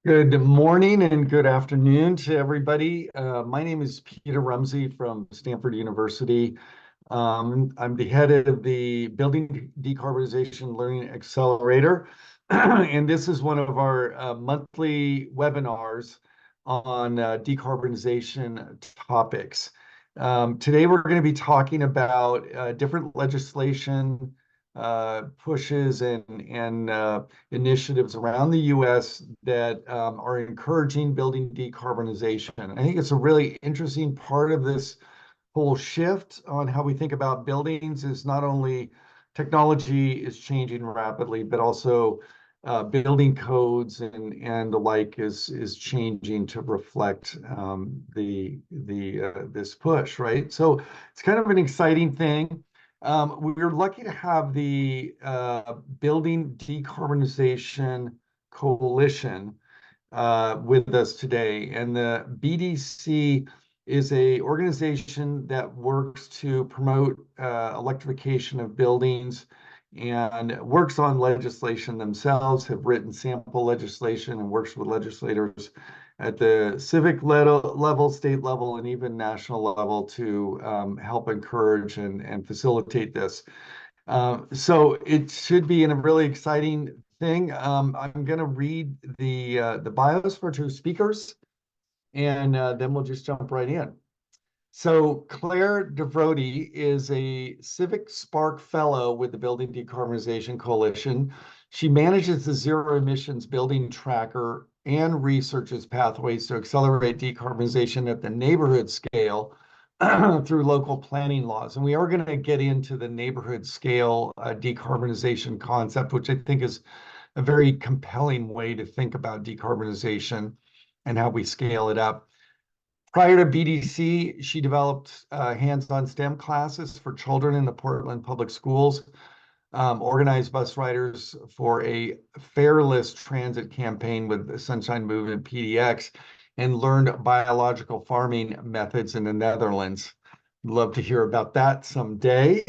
Good morning and good afternoon to everybody. My name is Peter Rumsey from Stanford University. I'm the head of the Building Decarbonization Learning Accelerator, and this is one of our monthly webinars on decarbonization topics. Today, we're going to be talking about different legislation pushes and initiatives around the U.S. that are encouraging building decarbonization. I think it's a really interesting part of this whole shift on how we think about buildings is not only technology is changing rapidly, but also building codes and the like is changing to reflect this push, right? So it's kind of an exciting thing. We're lucky to have the Building Decarbonization Coalition with us today. And the BDC is a organization that works to promote electrification of buildings and works on legislation themselves, have written sample legislation and works with legislators at the civic level, state level, and even national level to help encourage and facilitate this. So it should be in a really exciting thing. I'm going to read the bios for two speakers, and then we'll just jump right in. So Claire deVroede is a CivicSpark Fellow with the Building Decarbonization Coalition. She manages the Zero Emissions Building Tracker and researches pathways to accelerate decarbonization at the neighborhood scale through local planning laws. And we are going to get into the neighborhood scale decarbonization concept, which I think is a very compelling way to think about decarbonization and how we scale it up. Prior to BDC, she developed hands-on STEM classes for children in the Portland Public Schools, organized bus riders for a fareless transit campaign with the Sunrise Movement PDX, and learned biological farming methods in the Netherlands. Love to hear about that someday.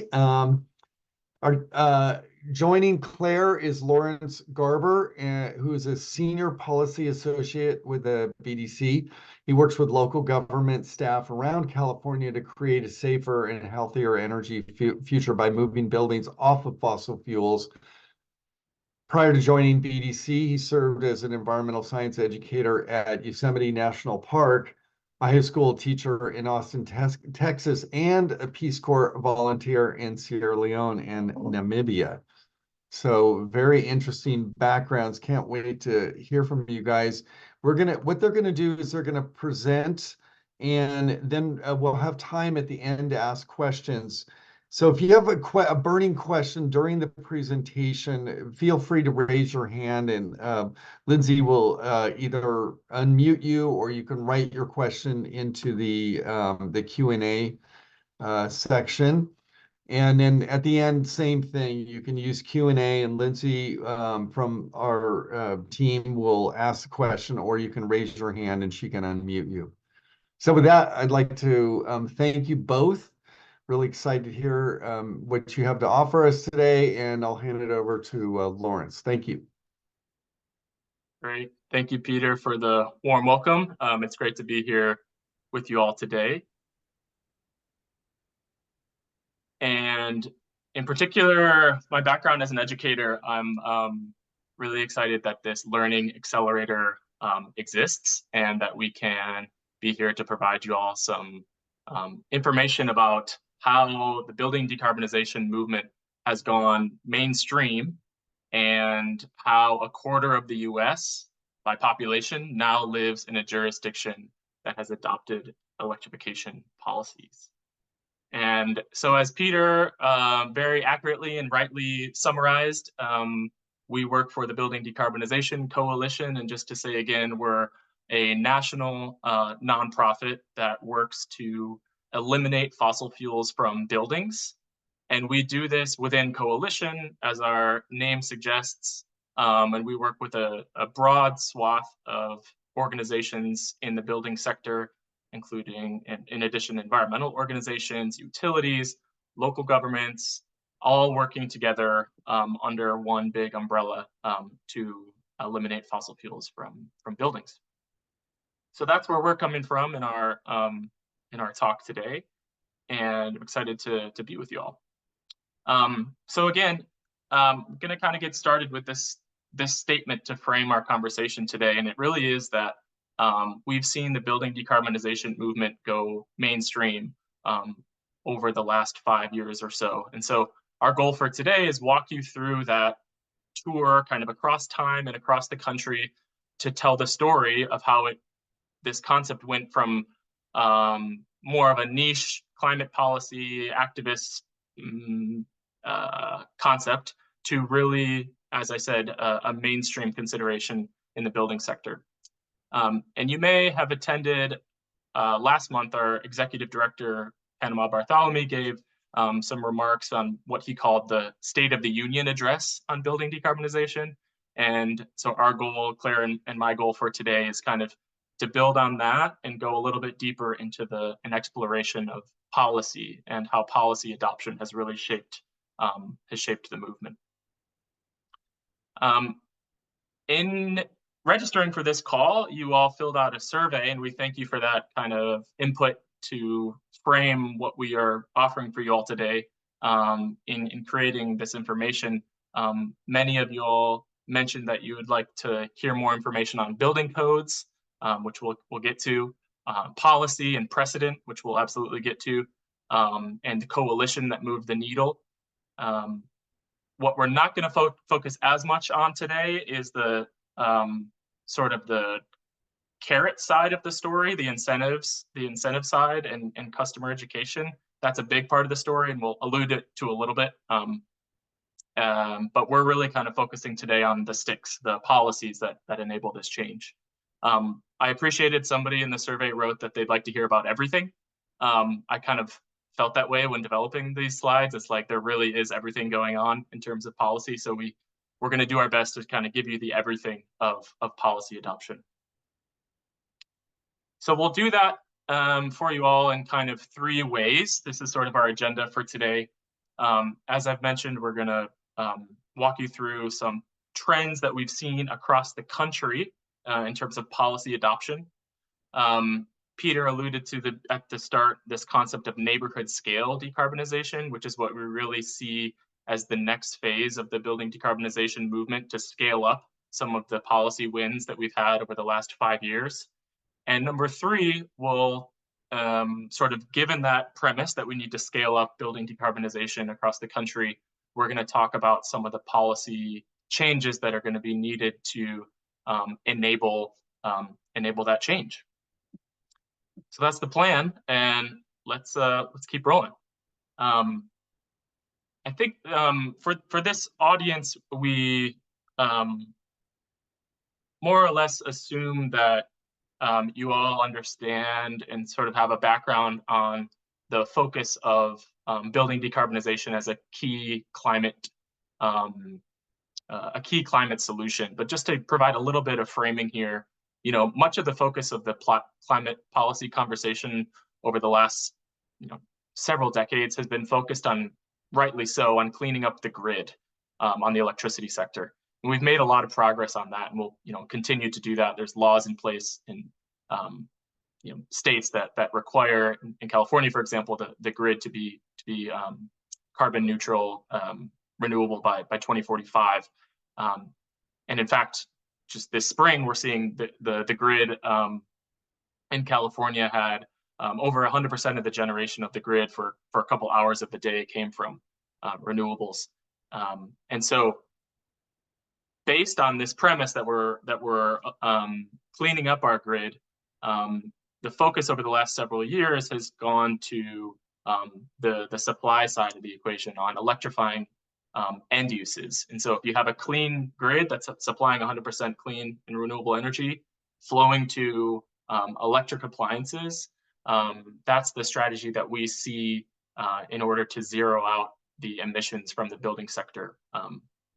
Joining Claire is Lawrence Garber, who is a senior policy associate with the BDC. He works with local government staff around California to create a safer and healthier energy future by moving buildings off of fossil fuels. Prior to joining BDC, he served as an environmental science educator at Yosemite National Park, a high school teacher in Austin, Texas, and a Peace Corps volunteer in Sierra Leone and Namibia. So very interesting backgrounds. Can't wait to hear from you guys. What they're gonna do is they're gonna present, and then we'll have time at the end to ask questions. So if you have a burning question during the presentation, feel free to raise your hand, and Lindsay will either unmute you or you can write your question into the Q&A section. And then at the end, same thing. You can use Q&A, and Lindsay from our team will ask the question, or you can raise your hand and she can unmute you. So with that, I'd like to thank you both. Really excited to hear what you have to offer us today, and I'll hand it over to Lawrence. Thank you. Great. Thank you, Peter, for the warm welcome. It's great to be here with you all today. And in particular, my background as an educator, I'm really excited that this learning accelerator exists and that we can be here to provide you all some information about how the building decarbonization movement has gone mainstream and how a quarter of the US by population now lives in a jurisdiction that has adopted electrification policies. And so as Peter very accurately and rightly summarized, we work for the Building Decarbonization Coalition. And just to say again, we're a national nonprofit that works to eliminate fossil fuels from buildings. And we do this within coalition, as our name suggests. And we work with a broad swath of organizations in the building sector, including, in addition, environmental organizations, utilities, local governments, all working together under one big umbrella to eliminate fossil fuels from buildings. So that's where we're coming from in our talk today, and I'm excited to be with you all. So again, I'm going to kind of get started with this statement to frame our conversation today, and it really is that we've seen the building decarbonization movement go mainstream over the last 5 years or so. And so our goal for today is walk you through that tour kind of across time and across the country to tell the story of how this concept went from more of a niche climate policy activist concept to really, as I said, a mainstream consideration in the building sector. And you may have attended last month, our executive director, Panama Bartholomew, gave some remarks on what he called the State of the Union address on building decarbonization. And so our goal, Claire and my goal for today, is kind of to build on that and go a little bit deeper into an exploration of policy and how policy adoption has really shaped the movement. In registering for this call, you all filled out a survey, and we thank you for that kind of input to frame what we are offering for you all today in creating this information. Many of you all mentioned that you would like to hear more information on building codes, which we'll get to, policy and precedent, which we'll absolutely get to, and the coalition that moved the needle. What we're not going to focus as much on today is the sort of the carrot side of the story, the incentive side and customer education. That's a big part of the story, and we'll allude it to a little bit. But we're really kind of focusing today on the sticks, the policies that enable this change. I appreciated somebody in the survey wrote that they'd like to hear about everything. I kind of felt that way when developing these slides. It's like there really is everything going on in terms of policy. So we're going to do our best to kind of give you the everything of policy adoption. So we'll do that for you all in kind of 3 ways. This is sort of our agenda for today. As I've mentioned, we're going to walk you through some trends that we've seen across the country in terms of policy adoption. Peter alluded to at the start this concept of neighborhood scale decarbonization, which is what we really see as the next phase of the building decarbonization movement, to scale up some of the policy wins that we've had over the last 5 years. And number 3 will sort of, given that premise that we need to scale up building decarbonization across the country, we're going to talk about some of the policy changes that are going to be needed to enable that change. So that's the plan, and let's keep rolling. I think for this audience, we more or less assume that you all understand and sort of have a background on the focus of building decarbonization as a key climate solution. But just to provide a little bit of framing here, much of the focus of the climate policy conversation over the last several decades has been focused on, rightly so, on cleaning up the grid on the electricity sector. And we've made a lot of progress on that, and we'll continue to do that. There's laws in place in states that require, in California, for example, the grid to be carbon neutral, renewable by 2045. And in fact, just this spring, we're seeing the grid in California had over 100% of the generation of the grid for a couple hours of the day came from renewables. And so, based on this premise that we're cleaning up our grid, the focus over the last several years has gone to the supply side of the equation on electrifying end uses. And so if you have a clean grid that's supplying 100% clean and renewable energy flowing to electric appliances, that's the strategy that we see in order to zero out the emissions from the building sector.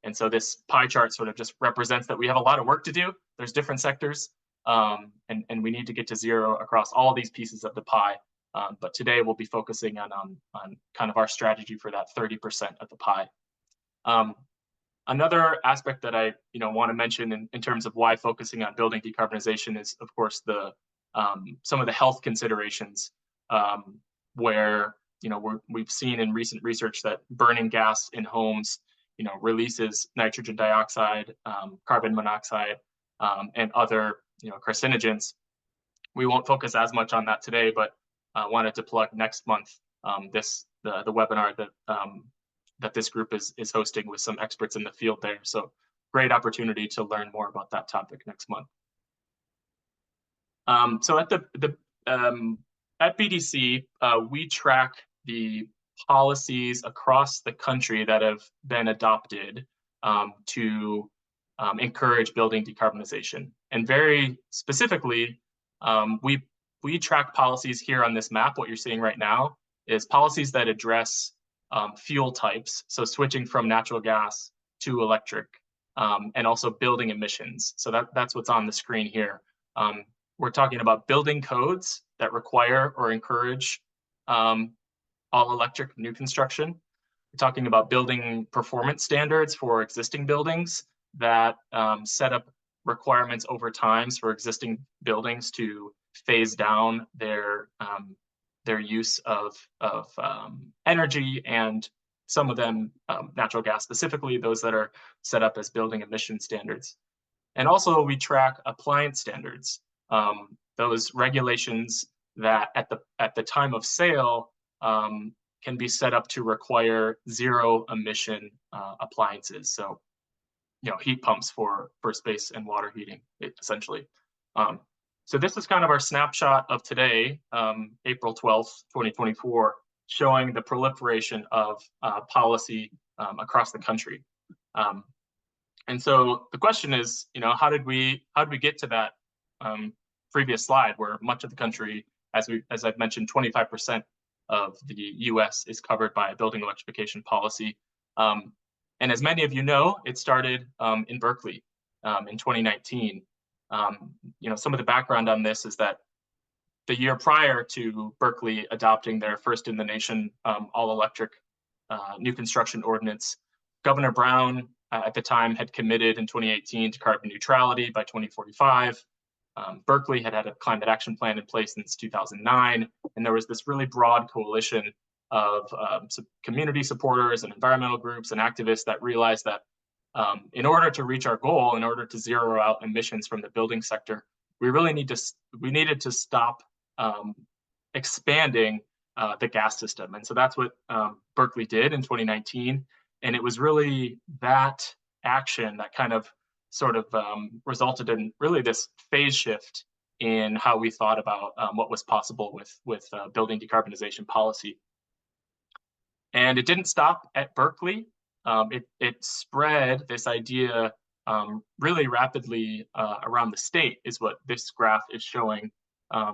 And so this pie chart sort of just represents that we have a lot of work to do. There's different sectors, and we need to get to zero across all these pieces of the pie. But today we'll be focusing on kind of our strategy for that 30% of the pie. Another aspect that I want to mention in terms of why focusing on building decarbonization is, of course, the some of the health considerations, where we've seen in recent research that burning gas in homes releases nitrogen dioxide, carbon monoxide, and other carcinogens. We won't focus as much on that today, but wanted to plug next month the webinar that this group is hosting with some experts in the field there. So great opportunity to learn more about that topic next month. So at BDC, we track the policies across the country that have been adopted to encourage building decarbonization. And very specifically, we track policies here on this map. What you're seeing right now is policies that address fuel types, so switching from natural gas to electric, and also building emissions. So that's what's on the screen here. We're talking about building codes that require or encourage all electric new construction. We're talking about building performance standards for existing buildings that set up requirements over time for existing buildings to phase down their use of energy, and some of them natural gas, specifically those that are set up as building emission standards. And also we track appliance standards, those regulations that at the time of sale can be set up to require zero emission appliances. So heat pumps for space and water heating, essentially. So this is kind of our snapshot of today, April 12th, 2024, showing the proliferation of policy across the country. And so the question is, how did we get to that previous slide where much of the country, as I've mentioned, 25% of the US is covered by a building electrification policy. And as many of you know, it started in Berkeley in 2019. Some of the background on this is that the year prior to Berkeley adopting their first in the nation all-electric new construction ordinance, Governor Brown at the time had committed in 2018 to carbon neutrality by 2045. Berkeley had had a climate action plan in place since 2009, and there was this really broad coalition of community supporters and environmental groups and activists that realized that in order to reach our goal, in order to zero out emissions from the building sector, we needed to stop expanding the gas system. And so that's what Berkeley did in 2019. And it was really that action that kind of sort of resulted in really this phase shift in how we thought about what was possible with building decarbonization policy. And it didn't stop at Berkeley. It spread this idea really rapidly around the state, is what this graph is showing. A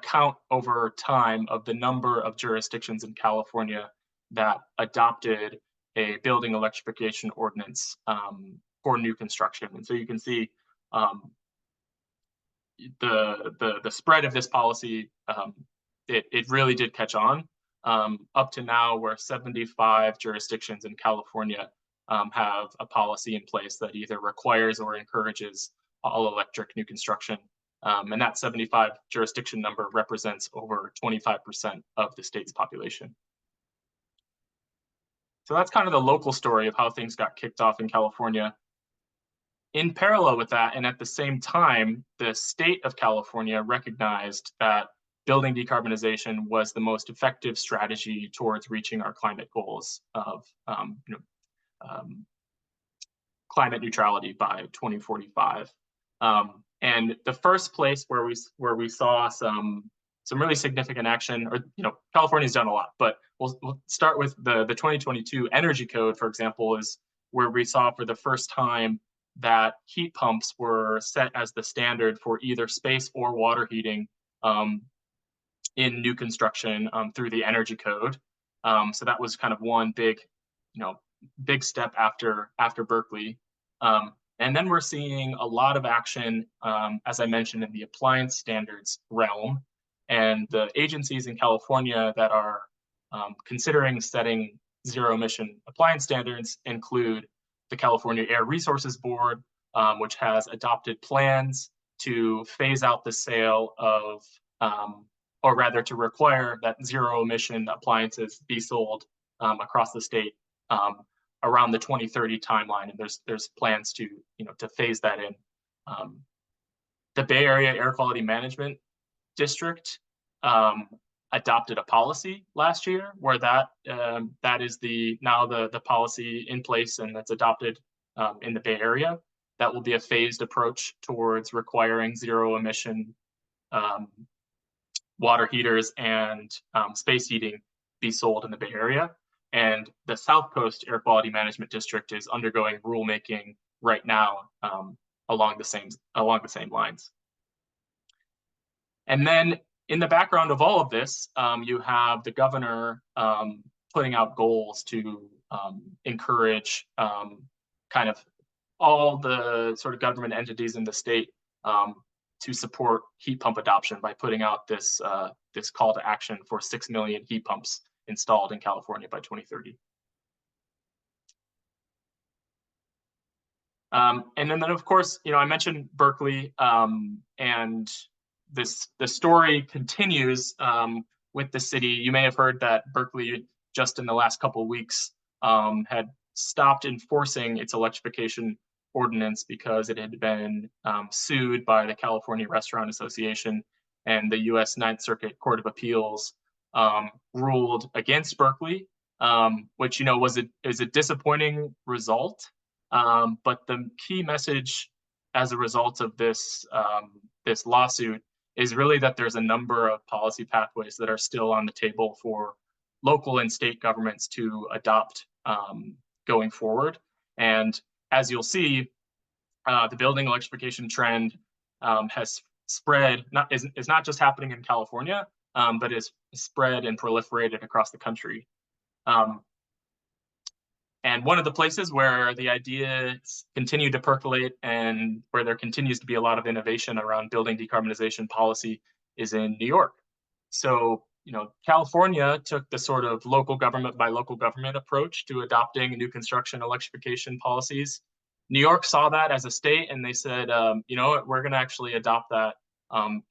count over time of the number of jurisdictions in California that adopted a building electrification ordinance for new construction. And so you can see the spread of this policy. It really did catch on. Up to now, where 75 jurisdictions in California have a policy in place that either requires or encourages all electric new construction. And that 75 jurisdiction number represents over 25% of the state's population. So that's kind of the local story of how things got kicked off in California. In parallel with that, and at the same time, the state of California recognized that building decarbonization was the most effective strategy towards reaching our climate goals of climate neutrality by 2045. And the first place where we saw some really significant action, or California's done a lot, but we'll start with the 2022 Energy Code, for example, is where we saw for the first time that heat pumps were set as the standard for either space or water heating in new construction through the Energy Code. So that was kind of one big step after Berkeley. And then we're seeing a lot of action, as I mentioned, in the appliance standards realm. And the agencies in California that are considering setting zero emission appliance standards include the California Air Resources Board, which has adopted plans to phase out the sale of, or rather to require that zero emission appliances be sold across the state around the 2030 timeline. And there's plans to, to phase that in. The Bay Area Air Quality Management District adopted a policy last year where that is now the policy in place, and that's adopted in the Bay Area. That will be a phased approach towards requiring zero emission water heaters and space heating be sold in the Bay Area. And the South Coast Air Quality Management District is undergoing rulemaking right now along the same lines. And then in the background of all of this, you have the governor putting out goals to encourage kind of all the sort of government entities in the state to support heat pump adoption by putting out this call to action for 6 million heat pumps installed in California by 2030. And then of course, I mentioned Berkeley, and the story continues with the city. You may have heard that Berkeley, just in the last couple of weeks, had stopped enforcing its electrification ordinance because it had been sued by the California Restaurant Association, and the US Ninth Circuit Court of Appeals ruled against Berkeley, which is a disappointing result. But the key message as a result of this lawsuit is really that there's a number of policy pathways that are still on the table for local and state governments to adopt going forward. And as you'll see, the building electrification trend has spread, is not just happening in California, but is spread and proliferated across the country. And one of the places where the ideas continue to percolate and where there continues to be a lot of innovation around building decarbonization policy is in New York. So, California took the sort of local government by local government approach to adopting new construction electrification policies. New York saw that as a state, and they said, we're going to actually adopt that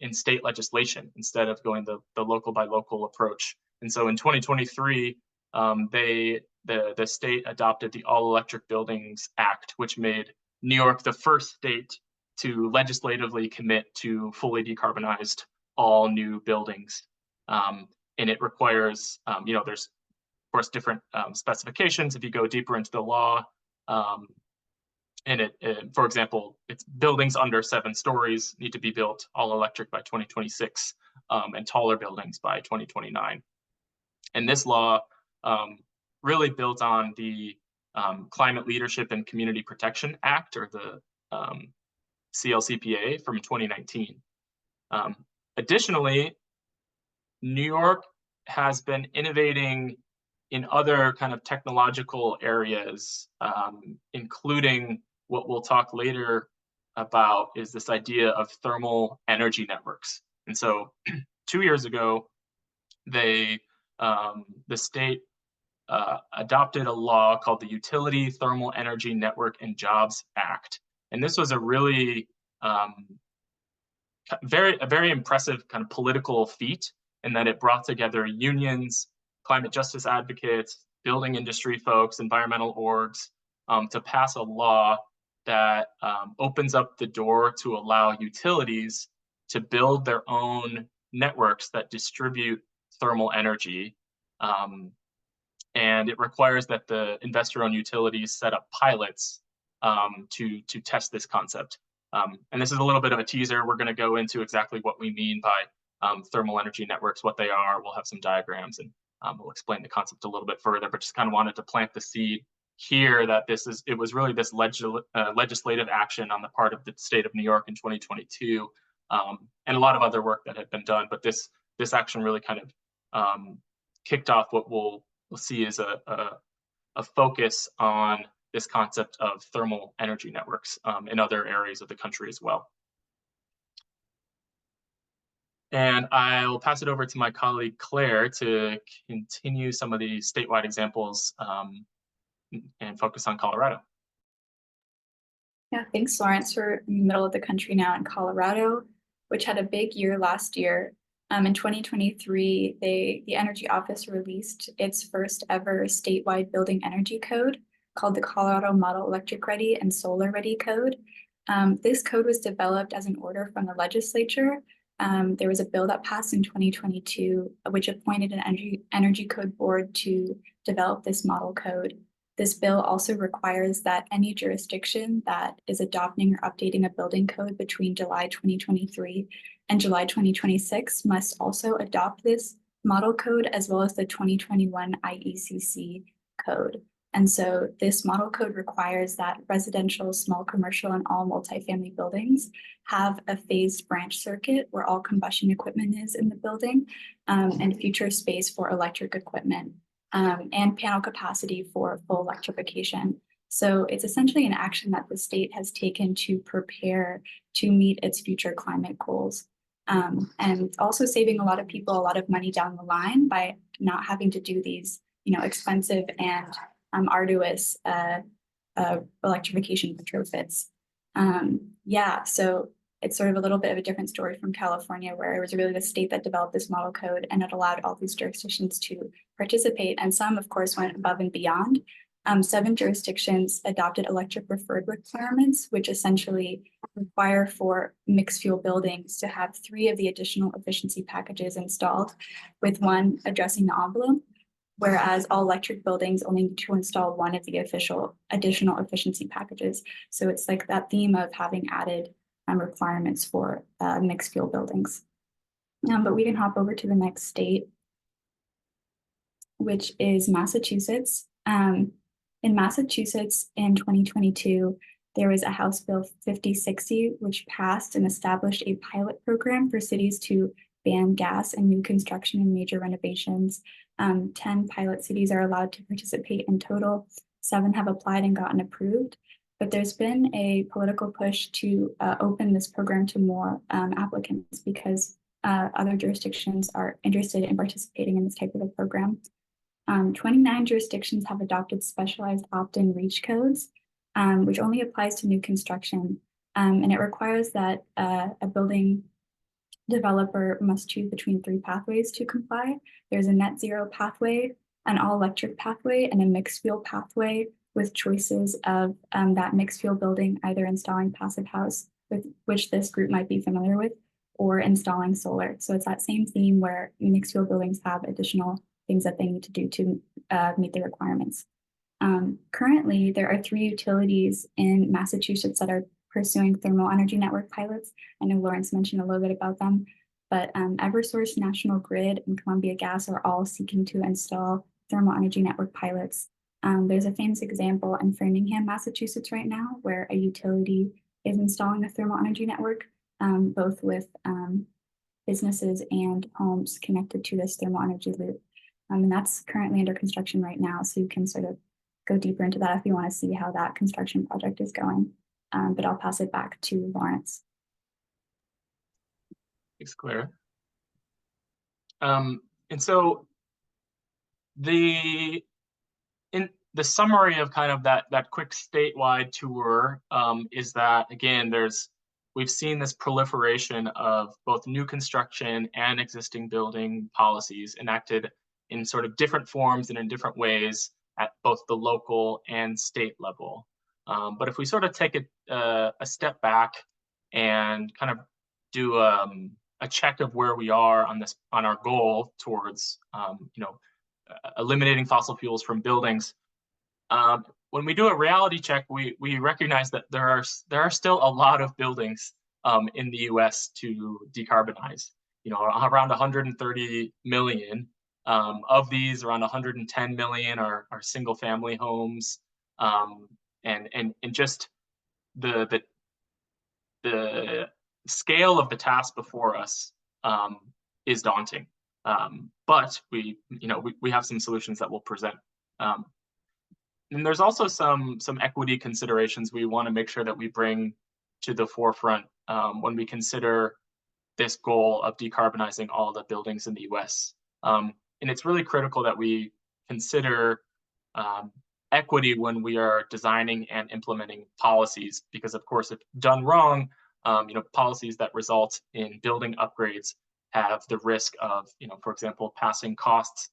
in state legislation instead of going the local by local approach. And so in 2023, the state adopted the All Electric Buildings Act, which made New York the first state to legislatively commit to fully decarbonized all new buildings. And it requires, there's of course different specifications if you go deeper into the law. And for example, it's buildings under 7 stories need to be built all electric by 2026, and taller buildings by 2029. And this law really built on the Climate Leadership and Community Protection Act, or the CLCPA from 2019. Additionally, New York has been innovating in other kind of technological areas, including what we'll talk later about is this idea of thermal energy networks. And so 2 years ago, the state adopted a law called the Utility Thermal Energy Network and Jobs Act. And this was a really very impressive kind of political feat, in that it brought together unions, climate justice advocates, building industry folks, environmental orgs, to pass a law that opens up the door to allow utilities to build their own networks that distribute thermal energy. And it requires that the investor-owned utilities set up pilots to test this concept. And this is a little bit of a teaser. We're going to go into exactly what we mean by thermal energy networks, what they are. We'll have some diagrams, and we'll explain the concept a little bit further, but just kind of wanted to plant the seed here that it was really this legislative action on the part of the state of New York in 2022, and a lot of other work that had been done. But this action really kind of kicked off what we'll see is a focus on this concept of thermal energy networks in other areas of the country as well. And I'll pass it over to my colleague Claire to continue some of the statewide examples and focus on Colorado. Yeah, thanks, Lawrence. We're in the middle of the country now in Colorado, which had a big year last year. In 2023, the Energy Office released its first ever statewide building energy code called the Colorado Model Electric Ready and Solar Ready Code. This code was developed as an order from the legislature. There was a bill that passed in 2022, which appointed an energy code board to develop this model code. This bill also requires that any jurisdiction that is adopting or updating a building code between July 2023 and July 2026 must also adopt this model code as well as the 2021 IECC code. And so this model code requires that residential, small commercial, and all multifamily buildings have a phased branch circuit where all combustion equipment is in the building, and future space for electric equipment, and panel capacity for full electrification. So it's essentially an action that the state has taken to prepare to meet its future climate goals. And also saving a lot of people a lot of money down the line by not having to do these, expensive and arduous electrification retrofits. So it's sort of a little bit of a different story from California, where it was really the state that developed this model code, and it allowed all these jurisdictions to participate. And some, of course, went above and beyond. 7 jurisdictions adopted electric preferred requirements, which essentially require for mixed fuel buildings to have 3 of the additional efficiency packages installed, with 1 addressing the envelope, whereas all electric buildings only need to install 1 of the additional efficiency packages. So it's like that theme of having added requirements for mixed fuel buildings. But we can hop over to the next state, which is Massachusetts. In Massachusetts in 2022, there was a House Bill 5060, which passed and established a pilot program for cities to ban gas in new construction and major renovations. 10 pilot cities are allowed to participate in total. 7 have applied and gotten approved. But there's been a political push to open this program to more applicants because other jurisdictions are interested in participating in this type of a program. 29 jurisdictions have adopted specialized opt-in reach codes, which only applies to new construction. And it requires that a building developer must choose between 3 pathways to comply. There's a net zero pathway, an all-electric pathway, and a mixed fuel pathway, with choices of that mixed fuel building either installing passive house, with which this group might be familiar with, or installing solar. So it's that same theme where mixed fuel buildings have additional things that they need to do to meet the requirements. Currently, there are 3 utilities in Massachusetts that are pursuing thermal energy network pilots. I know Lawrence mentioned a little bit about them, but Eversource, National Grid, and Columbia Gas are all seeking to install thermal energy network pilots. There's a famous example in Framingham, Massachusetts right now, where a utility is installing a thermal energy network, both with businesses and homes connected to this thermal energy loop. And that's currently under construction right now, so you can sort of go deeper into that if you want to see how that construction project is going. But I'll pass it back to Lawrence. Thanks, Claire. And so the summary of kind of that quick statewide tour is that, again, we've seen this proliferation of both new construction and existing building policies enacted in sort of different forms and in different ways at both the local and state level. But if we sort of take a step back and kind of do a check of where we are on our goal towards eliminating fossil fuels from buildings, when we do a reality check, we recognize that there are still a lot of buildings in the US to decarbonize. Around 130 million. Of these, around 110 million are single family homes. And just the scale of the task before us is daunting. But we have some solutions that we'll present. And there's also some equity considerations we want to make sure that we bring to the forefront when we consider this goal of decarbonizing all the buildings in the US. And it's really critical that we consider equity when we are designing and implementing policies, because of course, if done wrong, policies that result in building upgrades have the risk of, for example, passing costs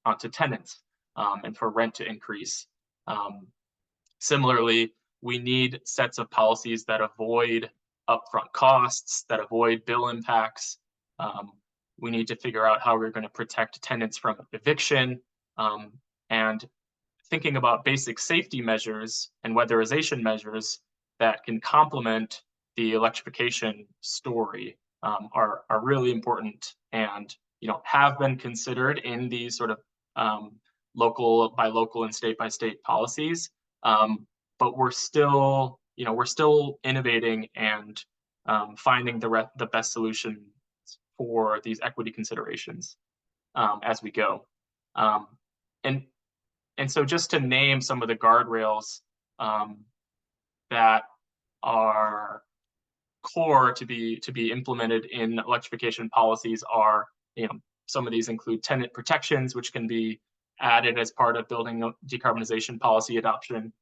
onto tenants and for rent to increase. Similarly, we need sets of policies that avoid upfront costs, that avoid bill impacts. We need to figure out how we're going to protect tenants from eviction, and thinking about basic safety measures and weatherization measures that can complement the electrification story are really important, and have been considered in these sort of local by local and state by state policies. But we're still innovating and finding the best solutions for these equity considerations as we go. And so just to name some of the guardrails that are core to be implemented in electrification policies are, some of these include tenant protections, which can be added as part of building decarbonization policy adoption.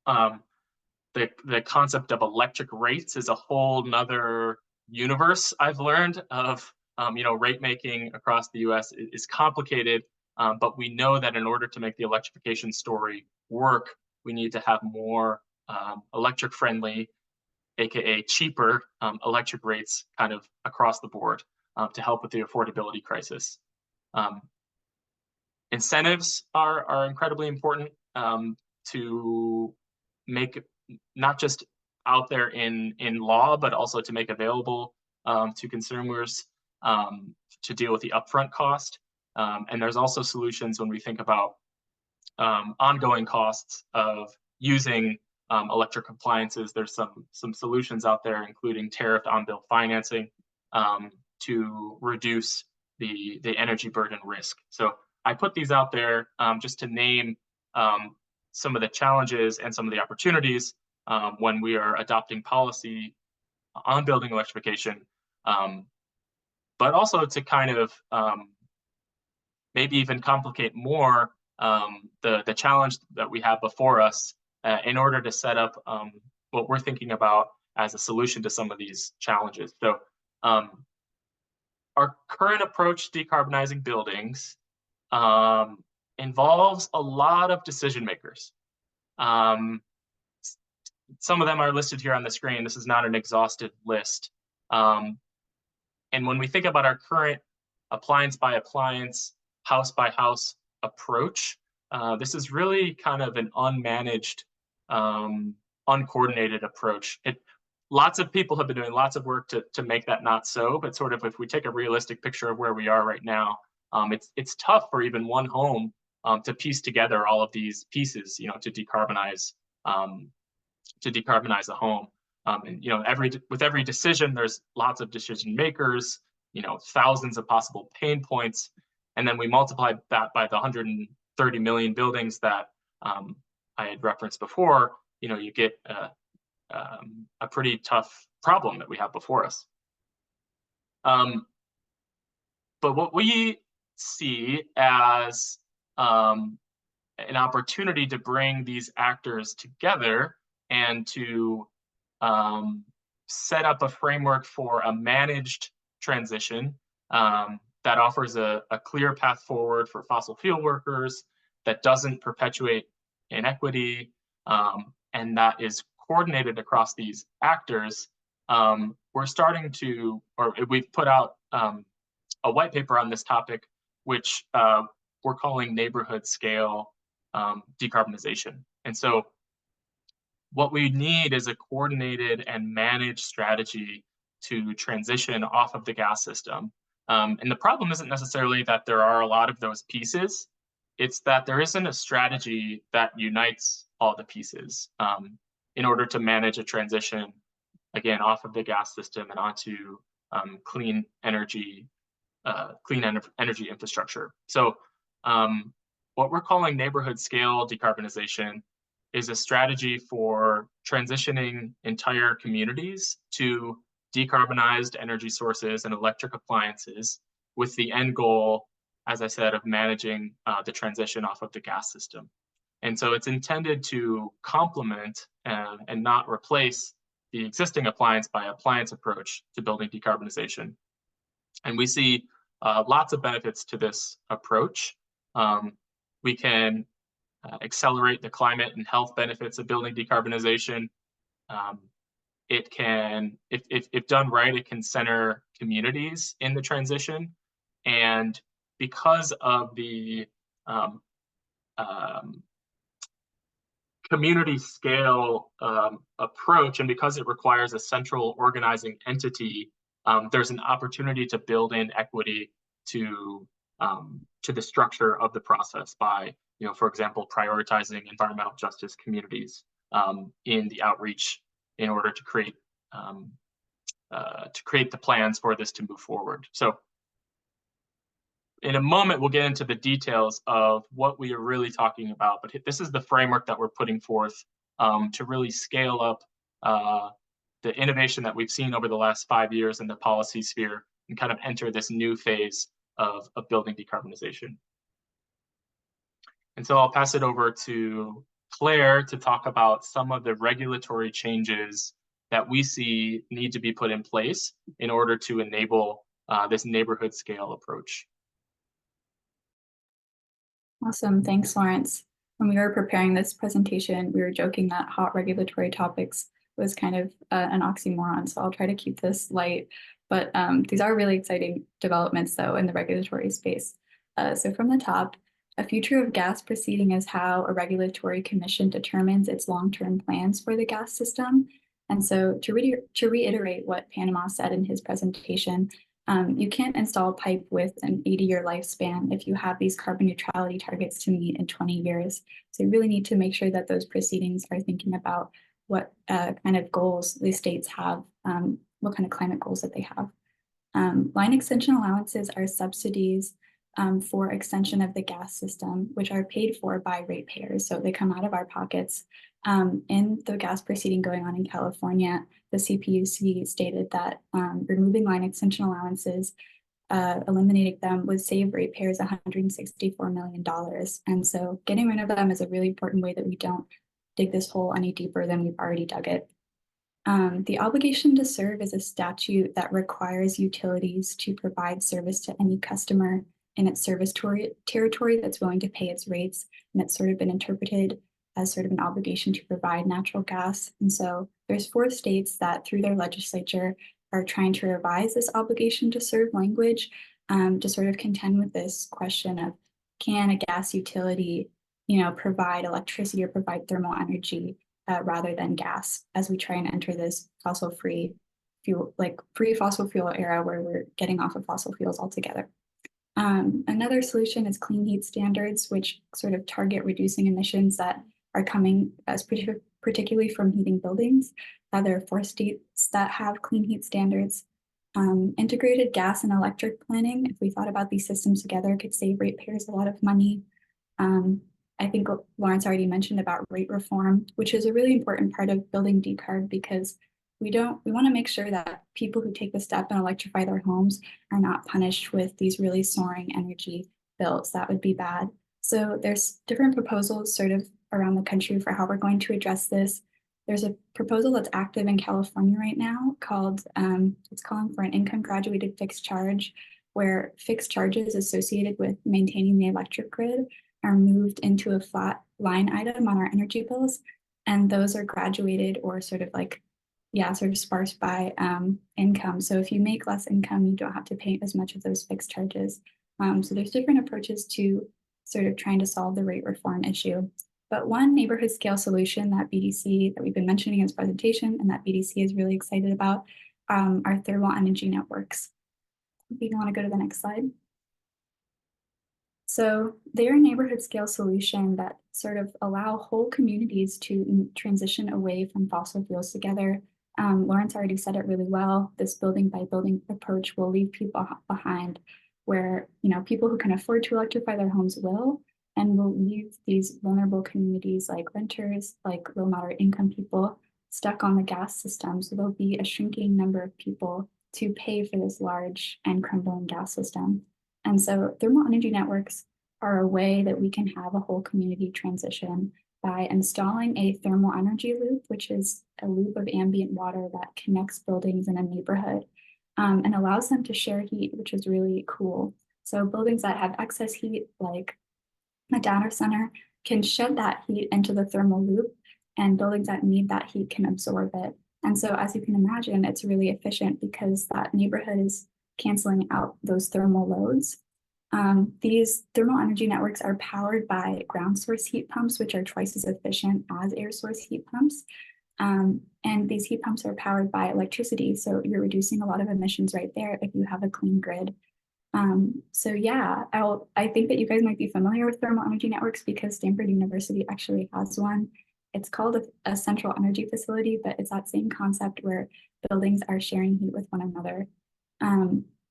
The concept of electric rates is a whole nother universe, I've learned, of rate making across the US is complicated, but we know that in order to make the electrification story work, we need to have more electric friendly, aka cheaper electric rates kind of across the board to help with the affordability crisis. Incentives are incredibly important to make not just out there in law, but also to make available to consumers to deal with the upfront cost. And there's also solutions when we think about ongoing costs of using electric appliances. There's some solutions out there, including tariffed on-bill financing, to reduce the energy burden risk. So I put these out there just to name some of the challenges and some of the opportunities when we are adopting policy on building electrification, but also to kind of maybe even complicate more the challenge that we have before us in order to set up what we're thinking about as a solution to some of these challenges. So our current approach to decarbonizing buildings involves a lot of decision makers. Some of them are listed here on the screen. This is not an exhaustive list. And when we think about our current appliance by appliance, house by house approach, this is really kind of an unmanaged, uncoordinated approach. Lots of people have been doing lots of work to make that not so, but sort of if we take a realistic picture of where we are right now, it's tough for even one home to piece together all of these pieces, to decarbonize a home. And with every decision, there's lots of decision makers, thousands of possible pain points, and then we multiply that by the 130 million buildings that I had referenced before. You get a pretty tough problem that we have before us. But what we see as an opportunity to bring these actors together and to set up a framework for a managed transition that offers a clear path forward for fossil fuel workers, that doesn't perpetuate inequity, and that is coordinated across these actors. We're starting to, or we've put out a white paper on this topic, which we're calling neighborhood scale decarbonization. And so what we need is a coordinated and managed strategy to transition off of the gas system. And the problem isn't necessarily that there are a lot of those pieces, it's that there isn't a strategy that unites all the pieces in order to manage a transition, again, off of the gas system and onto clean energy infrastructure. So what we're calling neighborhood scale decarbonization is a strategy for transitioning entire communities to decarbonized energy sources and electric appliances, with the end goal, as I said, of managing the transition off of the gas system. And so it's intended to complement and not replace the existing appliance by appliance approach to building decarbonization. And we see lots of benefits to this approach. We can accelerate the climate and health benefits of building decarbonization. It can, if done right, it can center communities in the transition. And because of the community scale approach, and because it requires a central organizing entity, there's an opportunity to build in equity to the structure of the process by, for example, prioritizing environmental justice communities in the outreach in order to create the plans for this to move forward. So in a moment, we'll get into the details of what we are really talking about, but this is the framework that we're putting forth to really scale up the innovation that we've seen over the last 5 years in the policy sphere and kind of enter this new phase of building decarbonization. And so I'll pass it over to Claire to talk about some of the regulatory changes that we see need to be put in place in order to enable this neighborhood scale approach. Awesome, thanks, Lawrence. When we were preparing this presentation, we were joking that hot regulatory topics was kind of an oxymoron, so I'll try to keep this light. But these are really exciting developments, though, in the regulatory space. So from the top, a future of gas proceeding is how a regulatory commission determines its long-term plans for the gas system. And so to reiterate what Panama said in his presentation, you can't install a pipe with an 80-year lifespan if you have these carbon neutrality targets to meet in 20 years. So you really need to make sure that those proceedings are thinking about what kind of goals the states have, what kind of climate goals that they have. Line extension allowances are subsidies for extension of the gas system, which are paid for by ratepayers. So they come out of our pockets. In the gas proceeding going on in California, the CPUC stated that removing line extension allowances, eliminating them would save ratepayers $164 million. And so getting rid of them is a really important way that we don't dig this hole any deeper than we've already dug it. The obligation to serve is a statute that requires utilities to provide service to any customer in its service territory that's willing to pay its rates. And it's sort of been interpreted as sort of an obligation to provide natural gas. And so there's 4 states that through their legislature are trying to revise this obligation to serve language to sort of contend with this question of, can a gas utility, provide electricity or provide thermal energy rather than gas, as we try and enter this fossil-free fuel, free fossil fuel era where we're getting off of fossil fuels altogether. Another solution is clean heat standards, which sort of target reducing emissions that are coming as particularly from heating buildings. There are 4 states that have clean heat standards. Integrated gas and electric planning, if we thought about these systems together, could save ratepayers a lot of money. I think Lawrence already mentioned about rate reform, which is a really important part of building decarb, because we want to make sure that people who take the step and electrify their homes are not punished with these really soaring energy bills. That would be bad. So there's different proposals sort of around the country for how we're going to address this. There's a proposal that's active in California right now called, it's calling for an income graduated fixed charge, where fixed charges associated with maintaining the electric grid are moved into a flat line item on our energy bills. And those are graduated or sort of sparsed by income. So if you make less income, you don't have to pay as much of those fixed charges. So there's different approaches to sort of trying to solve the rate reform issue. But one neighborhood scale solution that BDC, that we've been mentioning in this presentation and that BDC is really excited about, are thermal energy networks. If you want to go to the next slide. So they're a neighborhood scale solution that sort of allow whole communities to transition away from fossil fuels together. Lawrence already said it really well. This building by building approach will leave people behind, where people who can afford to electrify their homes will, and will leave these vulnerable communities like renters, like low moderate income people, stuck on the gas system. So there'll be a shrinking number of people to pay for this large and crumbling gas system. And so thermal energy networks are a way that we can have a whole community transition by installing a thermal energy loop, which is a loop of ambient water that connects buildings in a neighborhood and allows them to share heat, which is really cool. So buildings that have excess heat, like a data center, can shed that heat into the thermal loop, and buildings that need that heat can absorb it. And so as you can imagine, it's really efficient because that neighborhood is canceling out those thermal loads. These thermal energy networks are powered by ground source heat pumps, which are twice as efficient as air source heat pumps. And these heat pumps are powered by electricity. So you're reducing a lot of emissions right there if you have a clean grid. So yeah, I think that you guys might be familiar with thermal energy networks because Stanford University actually has one. It's called a central energy facility, but it's that same concept where buildings are sharing heat with one another.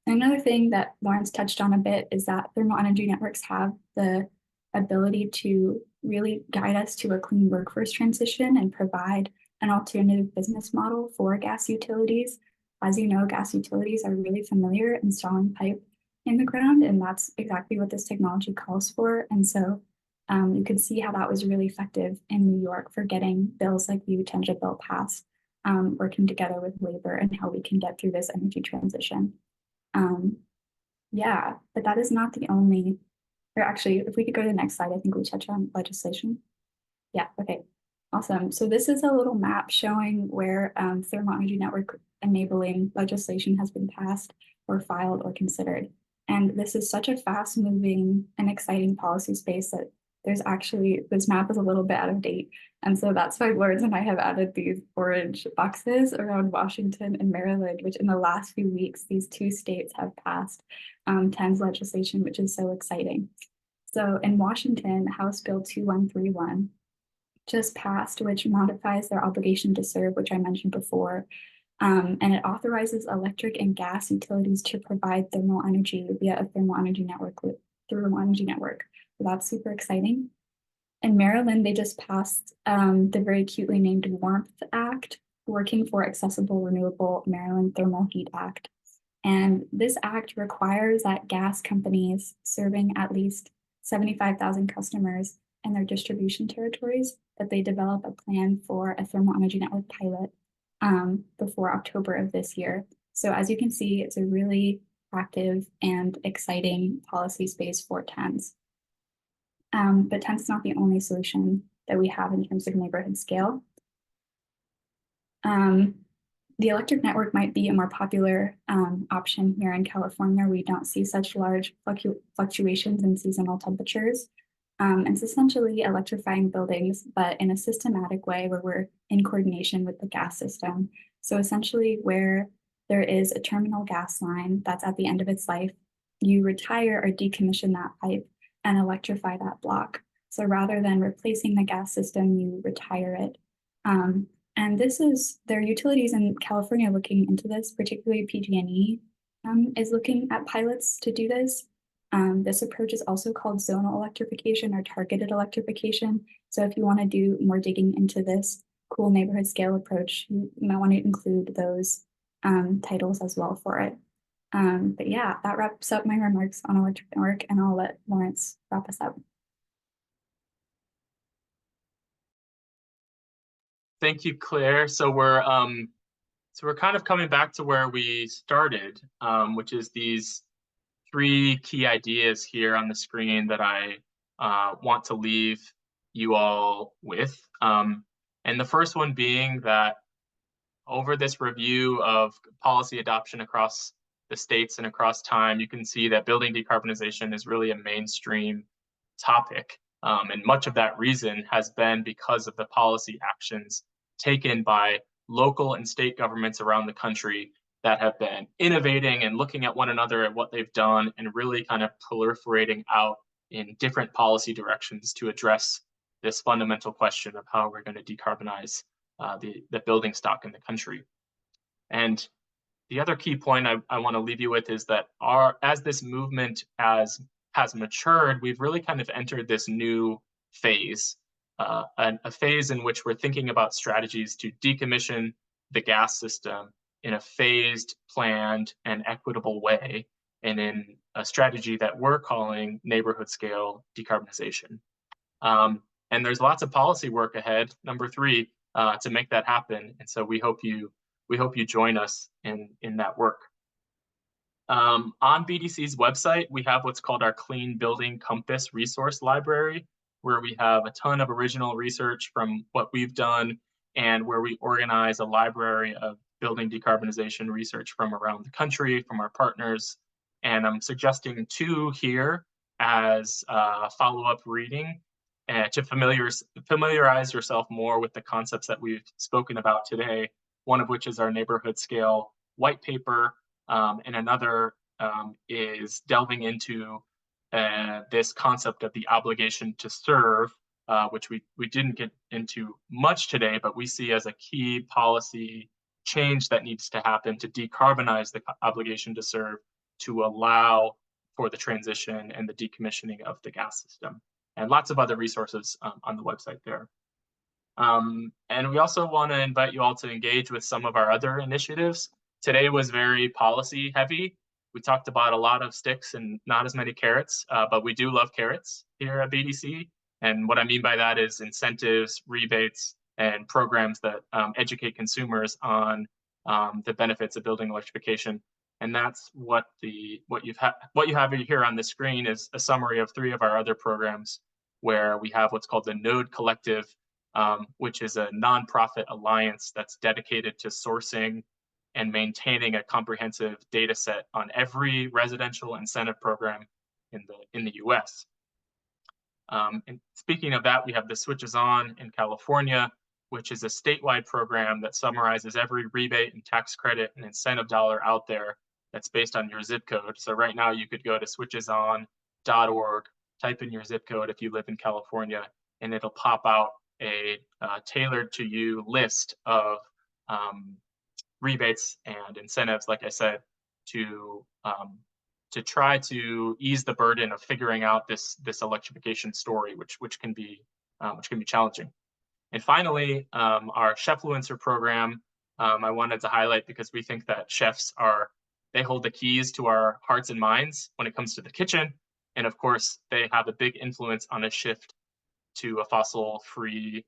Another thing that Lawrence touched on a bit is that thermal energy networks have the ability to really guide us to a clean workforce transition and provide an alternative business model for gas utilities. As you know, gas utilities are really familiar installing pipe in the ground, and that's exactly what this technology calls for. And so you could see how that was really effective in New York for getting bills like the Utensha bill passed, working together with labor and how we can get through this energy transition. Yeah, but that is not the only, or actually, if we could go to the next slide, I think we touch on legislation. Yeah, okay, awesome. So this is a little map showing where thermal energy network enabling legislation has been passed or filed or considered. And this is such a fast moving and exciting policy space that there's actually, this map is a little bit out of date. And so that's why Lawrence and I have added these orange boxes around Washington and Maryland, which in the last few weeks, these two states have passed TENS legislation, which is so exciting. So in Washington, House Bill 2131 just passed, which modifies their obligation to serve, which I mentioned before. And it authorizes electric and gas utilities to provide thermal energy via a thermal energy network. So that's super exciting. In Maryland, they just passed the very cutely named Warmth Act, Working for Accessible Renewable Maryland Thermal Heat Act. And this act requires that gas companies serving at least 75,000 customers in their distribution territories, that they develop a plan for a thermal energy network pilot before October of this year. So as you can see, it's a really active and exciting policy space for TENS. But TENS is not the only solution that we have in terms of neighborhood scale. The electric network might be a more popular option here in California. We don't see such large fluctuations in seasonal temperatures. It's essentially electrifying buildings, but in a systematic way where we're in coordination with the gas system. So essentially where there is a terminal gas line that's at the end of its life, you retire or decommission that pipe and electrify that block. So rather than replacing the gas system, you retire it. And this is, there are utilities in California looking into this, particularly PG&E is looking at pilots to do this. This approach is also called zonal electrification or targeted electrification. So if you want to do more digging into this cool neighborhood scale approach, you might want to include those titles as well for it. But yeah, that wraps up my remarks on electric network, and I'll let Lawrence wrap us up. Thank you, Claire. So we're kind of coming back to where we started, which is these three key ideas here on the screen that I want to leave you all with. And the first one being that over this review of policy adoption across the states and across time, you can see that building decarbonization is really a mainstream topic. And much of that reason has been because of the policy actions taken by local and state governments around the country that have been innovating and looking at one another at what they've done and really kind of proliferating out in different policy directions to address this fundamental question of how we're going to decarbonize the building stock in the country. And the other key point I want to leave you with is that as this movement has matured, we've really kind of entered this new phase a phase in which we're thinking about strategies to decommission the gas system in a phased, planned, and equitable way, and in a strategy that we're calling neighborhood scale decarbonization. And there's lots of policy work ahead, number 3, to make that happen. And so we hope you join us in that work. On BDC's website, we have what's called our Clean Building Compass resource library, where we have a ton of original research from what we've done, and where we organize a library of building decarbonization research from around the country, from our partners. And I'm suggesting 2 here as follow-up reading to familiarize yourself more with the concepts that we've spoken about today, one of which is our neighborhood scale white paper, and another is delving into this concept of the obligation to serve, which we didn't get into much today, but we see as a key policy change that needs to happen to decarbonize the obligation to serve, to allow for the transition and the decommissioning of the gas system. And lots of other resources on the website there. And we also want to invite you all to engage with some of our other initiatives. Today was very policy heavy. We talked about a lot of sticks and not as many carrots, but we do love carrots here at BDC. And what I mean by that is incentives, rebates, and programs that educate consumers on the benefits of building electrification. And that's what you have here on the screen is a summary of 3 of our other programs, where we have what's called the Node Collective, which is a nonprofit alliance that's dedicated to sourcing and maintaining a comprehensive data set on every residential incentive program in the US. And speaking of that, we have the Switches On in California, which is a statewide program that summarizes every rebate and tax credit and incentive dollar out there that's based on your zip code. So right now you could go to switcheson.org, type in your zip code if you live in California, and it'll pop out a tailored to you list of rebates and incentives, like I said, to try to ease the burden of figuring out this electrification story, which can be challenging. And finally, our Chefluencer program, I wanted to highlight because we think that chefs they hold the keys to our hearts and minds when it comes to the kitchen. And of course, they have a big influence on a shift to a fossil-free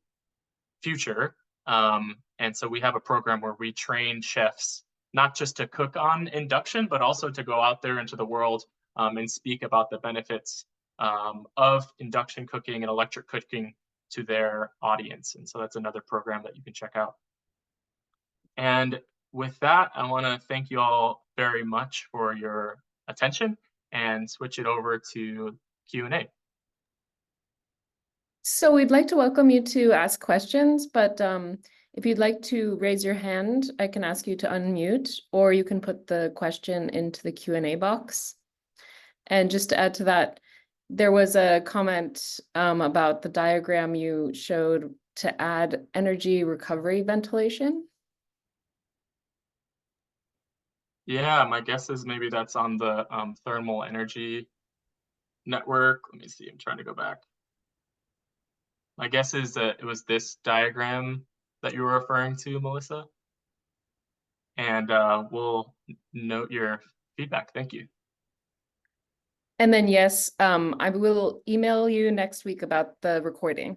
future. And so we have a program where we train chefs not just to cook on induction, but also to go out there into the world and speak about the benefits of induction cooking and electric cooking to their audience. And so that's another program that you can check out. And with that, I want to thank you all very much for your attention and switch it over to Q&A. So we'd like to welcome you to ask questions, but if you'd like to raise your hand, I can ask you to unmute, or you can put the question into the Q&A box. And just to add to that, there was a comment about the diagram you showed to add energy recovery ventilation. Yeah, my guess is maybe that's on the thermal energy network. Let me see, I'm trying to go back. My guess is that it was this diagram that you were referring to, Melissa. And we'll note your feedback. Thank you. And then, yes, I will email you next week about the recording.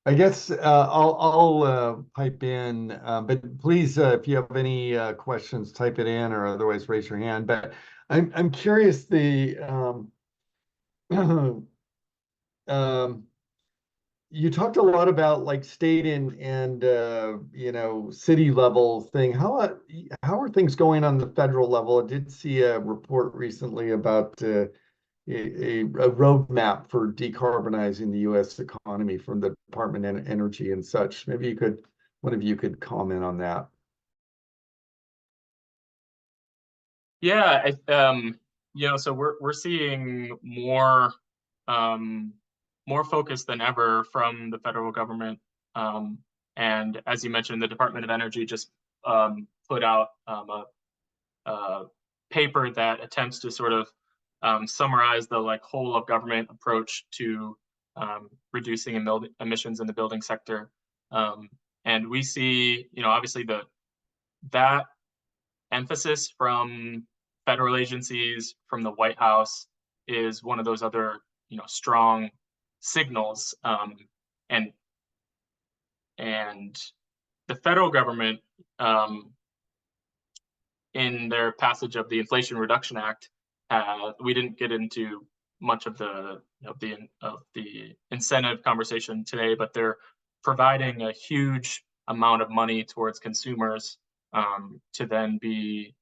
I guess I'll pipe in, but please, if you have any questions, type it in, or otherwise raise your hand. But I'm curious. You talked a lot about like state and city level thing. How are things going on the federal level? I did see a report recently about a roadmap for decarbonizing the U.S. economy from the Department of Energy and such. Maybe one of you could comment on that. Yeah, so we're seeing more more focus than ever from the federal government. And as you mentioned, the Department of Energy just put out a paper that attempts to sort of summarize the like whole of government approach to reducing emissions in the building sector. And we see, obviously that emphasis from federal agencies, from the White House, is one of those other, strong signals. And the federal government, in their passage of the Inflation Reduction Act, we didn't get into much of the incentive conversation today, but they're providing a huge amount of money towards consumers to then be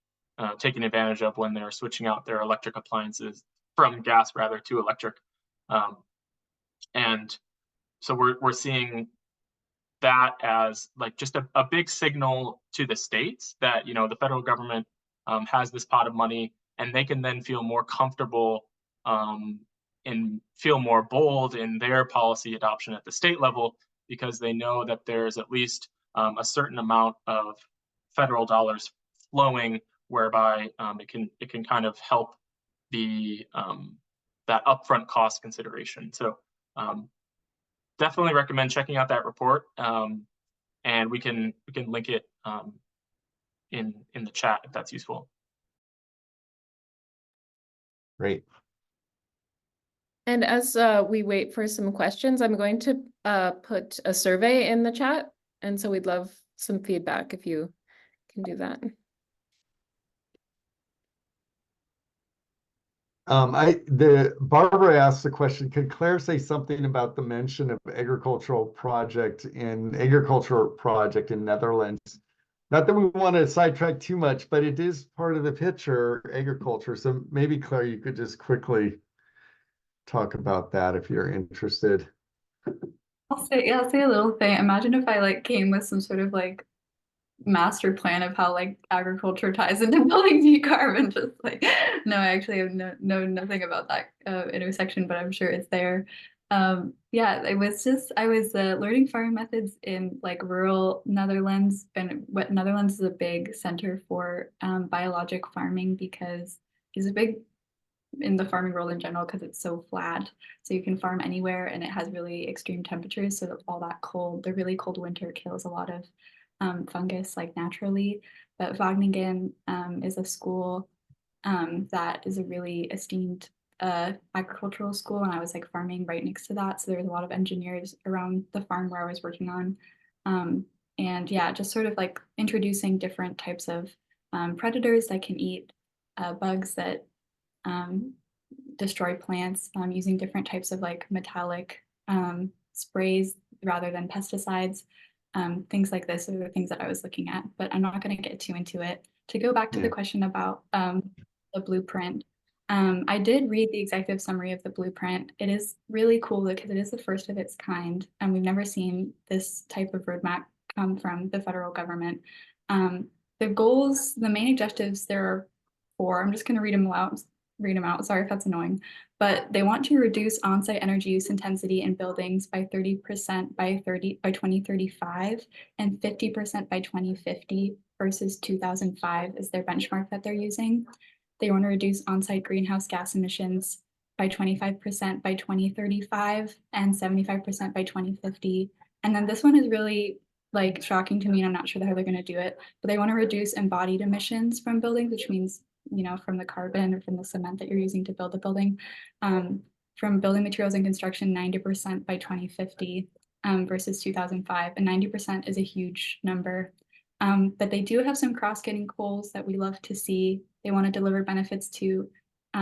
taken advantage of when they're switching out their electric appliances from gas rather to electric. And so we're seeing that as like just a big signal to the states that the federal government has this pot of money, and they can then feel more comfortable and feel more bold in their policy adoption at the state level, because they know that there's at least a certain amount of federal dollars flowing, whereby it can kind of help the that upfront cost consideration. So definitely recommend checking out that report, and we can link it in the chat if that's useful. Great. And as we wait for some questions, I'm going to put a survey in the chat, and so we'd love some feedback if you can do that. Barbara asked the question, could Claire say something about the mention of agricultural project in Netherlands? Not that we want to sidetrack too much, but it is part of the picture, agriculture. So maybe Claire, you could just quickly talk about that if you're interested. I'll say a little thing. Imagine if I came with some sort of master plan of how agriculture ties into building decarb, and just no, I actually have know nothing about that intersection, but I'm sure it's there. Yeah, I was learning farming methods in rural Netherlands, and what Netherlands is a big center for biologic farming, because it's a big in the farming world in general, because it's so flat, so you can farm anywhere, and it has really extreme temperatures, so that all that the really cold winter kills a lot of fungus naturally. But Wageningen is a school that is a really esteemed agricultural school, and I was farming right next to that, so there's a lot of engineers around the farm where I was working on. And yeah, just sort of introducing different types of predators that can eat bugs that destroy plants, using different types of metallic sprays rather than pesticides. Things like this are the things that I was looking at, but I'm not going to get too into it. To go back to the question about the blueprint, I did read the executive summary of the blueprint. It is really cool because it is the first of its kind, and we've never seen this type of roadmap come from the federal government. The goals, the main objectives, there are 4. I'm just going to read them out. Sorry if that's annoying, but they want to reduce on-site energy use intensity in buildings by 30% by 2035 and 50% by 2050 versus 2005 is their benchmark that they're using. They want to reduce on-site greenhouse gas emissions by 25% by 2035 and 75% by 2050. And then this one is really shocking to me, and I'm not sure how they're going to do it, but they want to reduce embodied emissions from buildings, which means from the carbon or from the cement that you're using to build the building, from building materials and construction 90% by 2050 versus 2005, and 90% is a huge number. But they do have some cross-cutting goals that we love to see. They want to deliver benefits to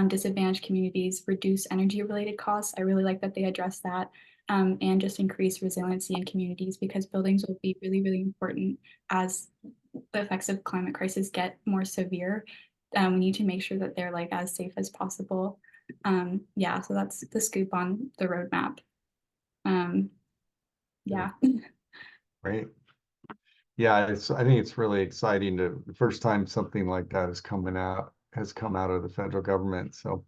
disadvantaged communities, reduce energy-related costs. I really like that they address that, and just increase resiliency in communities, because buildings will be really, really important as the effects of climate crisis get more severe. We need to make sure that they're as safe as possible. Yeah, so that's the scoop on the roadmap. Yeah. Great. Yeah, I think it's really exciting the first time something like that has come out of the federal government. So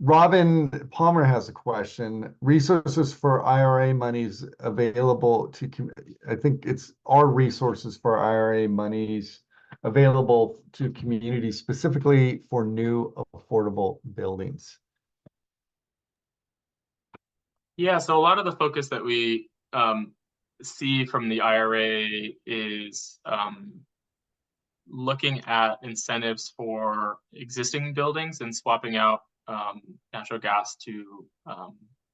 Robin Palmer has a question. Resources for IRA monies available to, I think it's our resources for IRA monies available to communities specifically for new affordable buildings. Yeah, so a lot of the focus that we see from the IRA is looking at incentives for existing buildings and swapping out natural gas to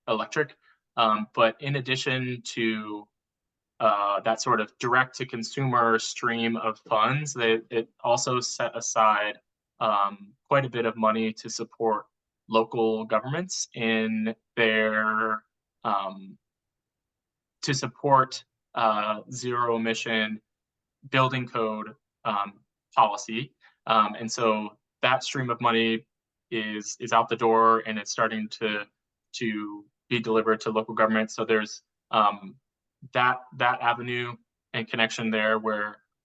electric. But in addition to that sort of direct to consumer stream of funds, it also set aside quite a bit of money to support local governments in their to support zero emission building code policy. And so that stream of money is out the door, and it's starting to be delivered to local governments. So there's that avenue and connection there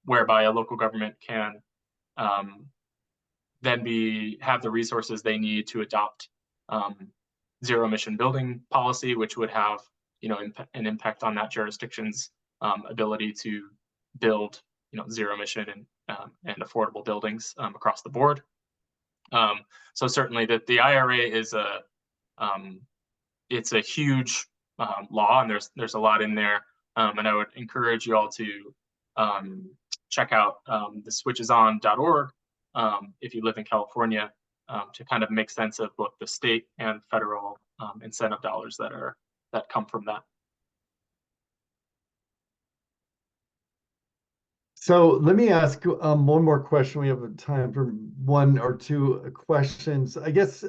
whereby a local government can then have the resources they need to adopt zero emission building policy, which would have an impact on that jurisdiction's ability to build zero emission and affordable buildings across the board. So certainly the IRA is it's a huge law, and there's a lot in there, and I would encourage you all to check out the switcheson.org if you live in California, to kind of make sense of both the state and federal incentive dollars that come from that. So let me ask one more question. We have time for one or two questions. I guess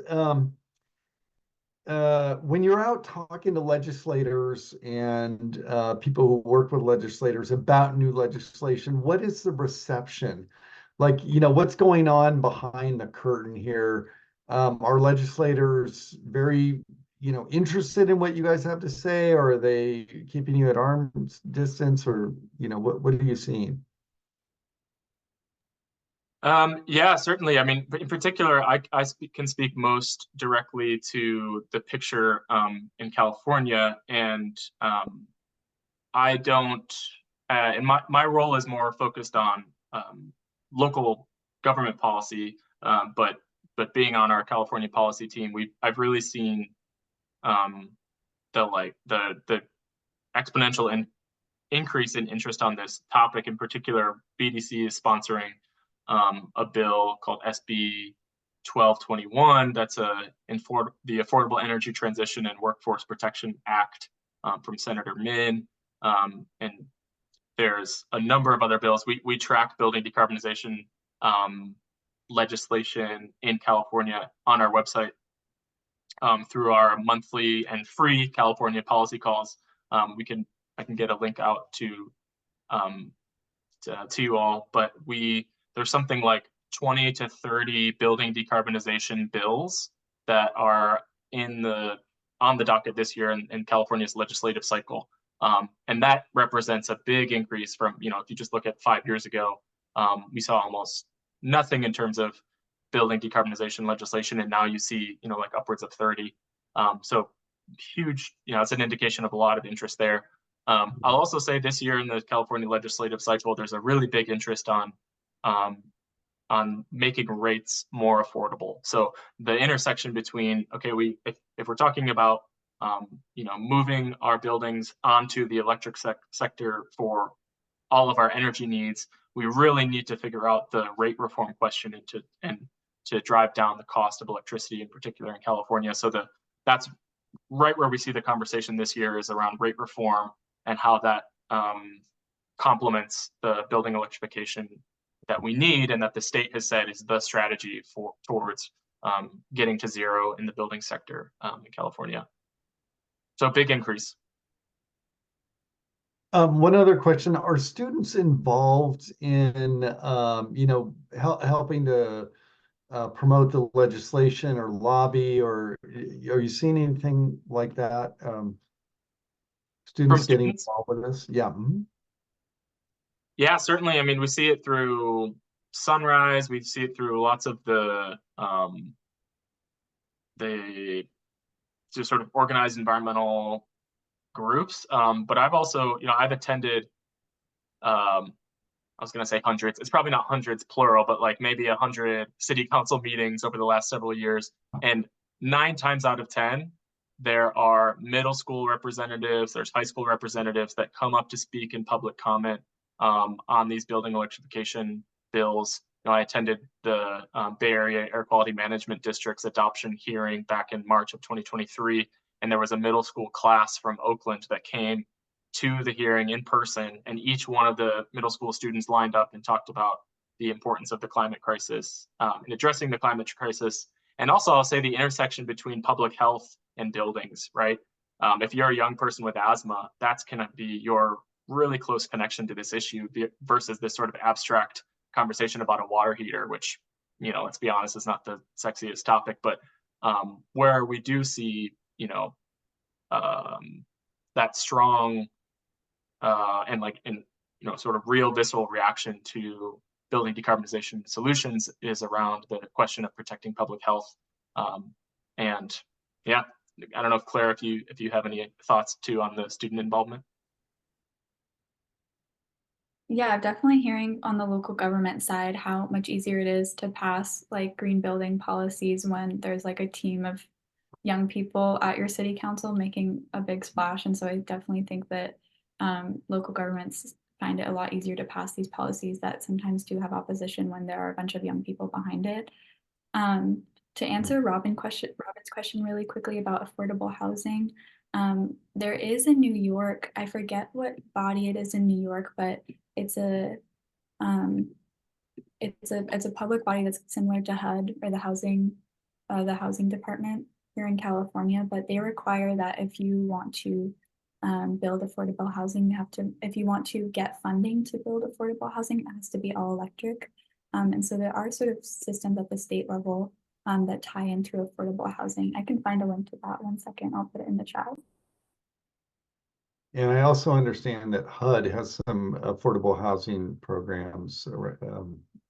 when you're out talking to legislators and people who work with legislators about new legislation, what is the reception? Like, what's going on behind the curtain here? Are legislators very, interested in what you guys have to say, or are they keeping you at arm's distance, or, what are you seeing? Yeah, certainly. I mean, in particular, I can speak most directly to the picture in California, and I don't. And my role is more focused on local government policy, but being on our California policy team, I've really seen the exponential increase in interest on this topic. In particular, BDC is sponsoring a bill called SB 1221. That's the Affordable Energy Transition and Workforce Protection Act from Senator Min. And there's a number of other bills. We track building decarbonization legislation in California on our website through our monthly and free California policy calls. I can get a link out to you all, but there's something like 20 to 30 building decarbonization bills that are on the docket this year in California's legislative cycle. And that represents a big increase from, if you just look at 5 years ago, we saw almost nothing in terms of building decarbonization legislation, and now you see, like upwards of 30. So huge, it's an indication of a lot of interest there. I'll also say this year in the California legislative cycle, there's a really big interest on making rates more affordable. So the intersection between, okay, if we're talking about moving our buildings onto the electric sector for all of our energy needs, we really need to figure out the rate reform question and to drive down the cost of electricity, in particular in California. So that's right where we see the conversation this year, is around rate reform and how that complements the building electrification that we need, and that the state has said is the strategy towards getting to zero in the building sector in California. So big increase. One other question: are students involved in helping to promote the legislation or lobby, or are you seeing anything like that? Students getting involved with this? Yeah. Mm-hmm. Yeah, certainly. I mean, we see it through Sunrise. We see it through lots of the the to sort of organize environmental groups. But I've also, I've attended, I was going to say hundreds. It's probably not hundreds plural, but like maybe 100 city council meetings over the last several years. And 9 times out of 10, there are middle school representatives, there's high school representatives that come up to speak in public comment on these building electrification bills. I attended the Bay Area Air Quality Management District's adoption hearing back in March of 2023, and there was a middle school class from Oakland that came to the hearing in person, and each one of the middle school students lined up and talked about the importance of the climate crisis and addressing the climate crisis. And also, I'll say the intersection between public health and buildings, right? If you're a young person with asthma, that's going to be your really close connection to this issue versus this sort of abstract conversation about a water heater, which, let's be honest, is not the sexiest topic, but where we do see, that strong sort of real visceral reaction to building decarbonization solutions is around the question of protecting public health. And yeah, I don't know if Claire, if you have any thoughts too on the student involvement. Yeah, definitely hearing on the local government side how much easier it is to pass like green building policies when there's like a team of young people at your city council making a big splash. And so I definitely think that local governments find it a lot easier to pass these policies that sometimes do have opposition when there are a bunch of young people behind it. To answer Robin's question really quickly about affordable housing, there is in New York, I forget what body it is in New York, but it's a public body that's similar to HUD or the housing department here in California, but they require that if you want to build affordable housing, if you want to get funding to build affordable housing, it has to be all electric. And so there are sort of systems at the state level that tie into affordable housing. I can find a link to that. 1 second, I'll put it in the chat. And I also understand that HUD has some affordable housing programs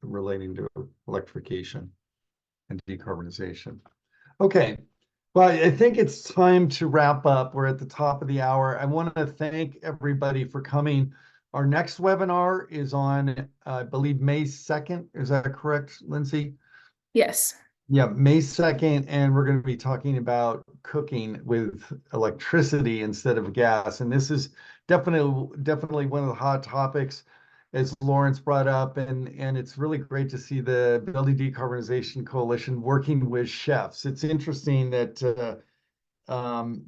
relating to electrification and decarbonization. Okay, well, I think it's time to wrap up. We're at the top of the hour. I want to thank everybody for coming. Our next webinar is on, I believe, May 2nd. Is that correct, Lindsay? Yes. Yeah, May 2nd, and we're going to be talking about cooking with electricity instead of gas. And this is definitely one of the hot topics, as Lawrence brought up, and it's really great to see the Building Decarbonization Coalition working with chefs. It's interesting that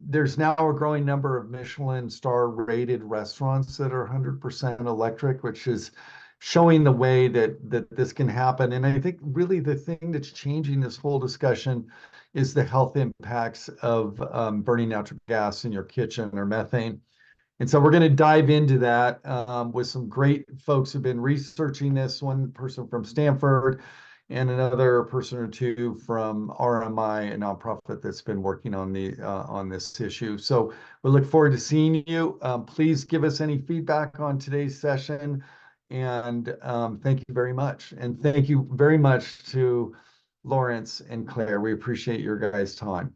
there's now a growing number of Michelin star rated restaurants that are 100% electric, which is showing the way that this can happen. And I think really the thing that's changing this whole discussion is the health impacts of burning natural gas in your kitchen or methane. And so we're going to dive into that with some great folks who've been researching this, one person from Stanford and another person or two from RMI, a nonprofit that's been working on this issue. So we look forward to seeing you. Please give us any feedback on today's session. And thank you very much. And thank you very much to Lawrence and Claire. We appreciate your guys' time.